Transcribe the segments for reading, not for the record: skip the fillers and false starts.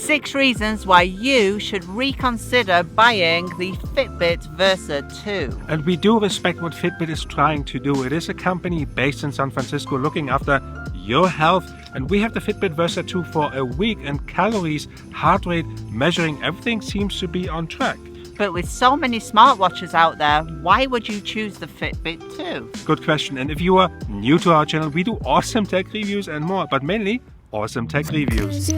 6 reasons why you should reconsider buying the Fitbit Versa 2. And we do respect what Fitbit is trying to do. It is a company based in San Francisco looking after your health. And we have the Fitbit Versa 2 for a week, and calories, heart rate, measuring, everything seems to be on track. But with so many smartwatches out there, why would you choose the Fitbit 2? Good question. And if you are new to our channel, we do awesome tech reviews and more, but mainly awesome tech reviews.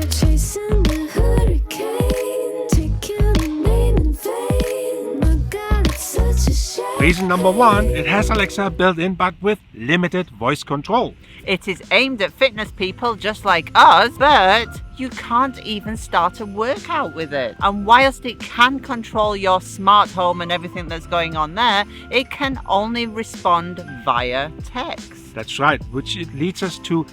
Reason number 1, it has Alexa built in but with limited voice control. It is aimed at fitness people just like us, but you can't even start a workout with it. And whilst it can control your smart home and everything that's going on there, it can only respond via text. That's right, which it leads us to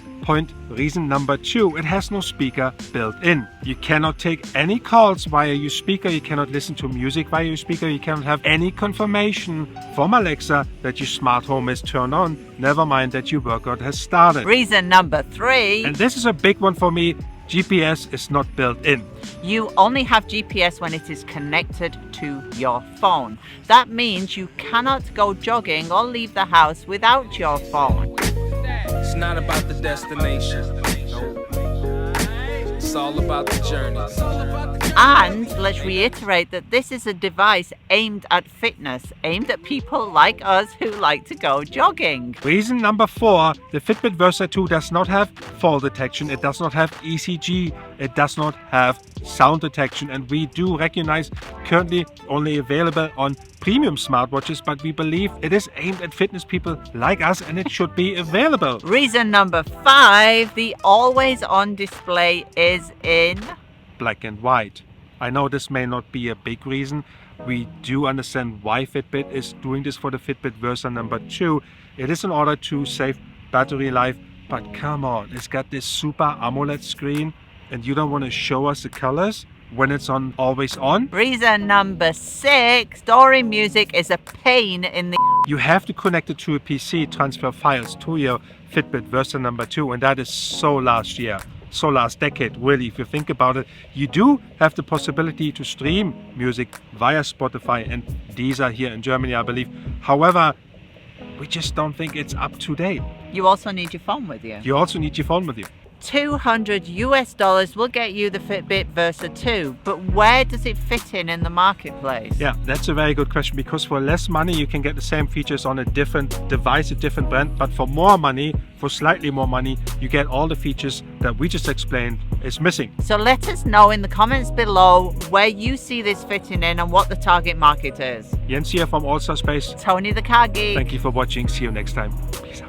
reason number 2. It has no speaker built in. You cannot take any calls via your speaker. You cannot listen to music via your speaker. You cannot have any confirmation from Alexa that your smart home is turned on. Never mind that your workout has started. Reason number 3. And this is a big one for me. GPS is not built in. You only have GPS when it is connected to your phone. That means you cannot go jogging or leave the house without your phone. It's not about the destination. It's all about the journey. And let's reiterate that this is a device aimed at fitness, aimed at people like us who like to go jogging. Reason number 4, the Fitbit Versa 2 does not have fall detection, it does not have ECG, it does not have sound detection, and we do recognize currently only available on premium smartwatches, but we believe it is aimed at fitness people like us and it should be available. Reason number 5, the always on display is in black and white. I know this may not be a big reason. We do understand why Fitbit is doing this for the Fitbit Versa number 2. It is in order to save battery life, but come on, it's got this super AMOLED screen and you don't want to show us the colors when it's on always on. Reason number 6, storing music is a pain in the... You have to connect it to a PC, transfer files to your Fitbit Versa number 2, and that is so last year. So last decade, really, if you think about it. You do have the possibility to stream music via Spotify and Deezer here in Germany, I believe. However, we just don't think it's up to date. You also need your phone with you. You also need your phone with you. $200 will get you the Fitbit Versa 2, but where does it fit in the marketplace? Yeah, that's a very good question, because for less money you can get the same features on a different device, a different brand, but for more money, for slightly more money, you get all the features that we just explained is missing. So let us know in the comments below where you see this fitting in and what the target market is. Jens here from All Star Space. Tony the Car Geek. Thank you for watching. See you next time. Peace out.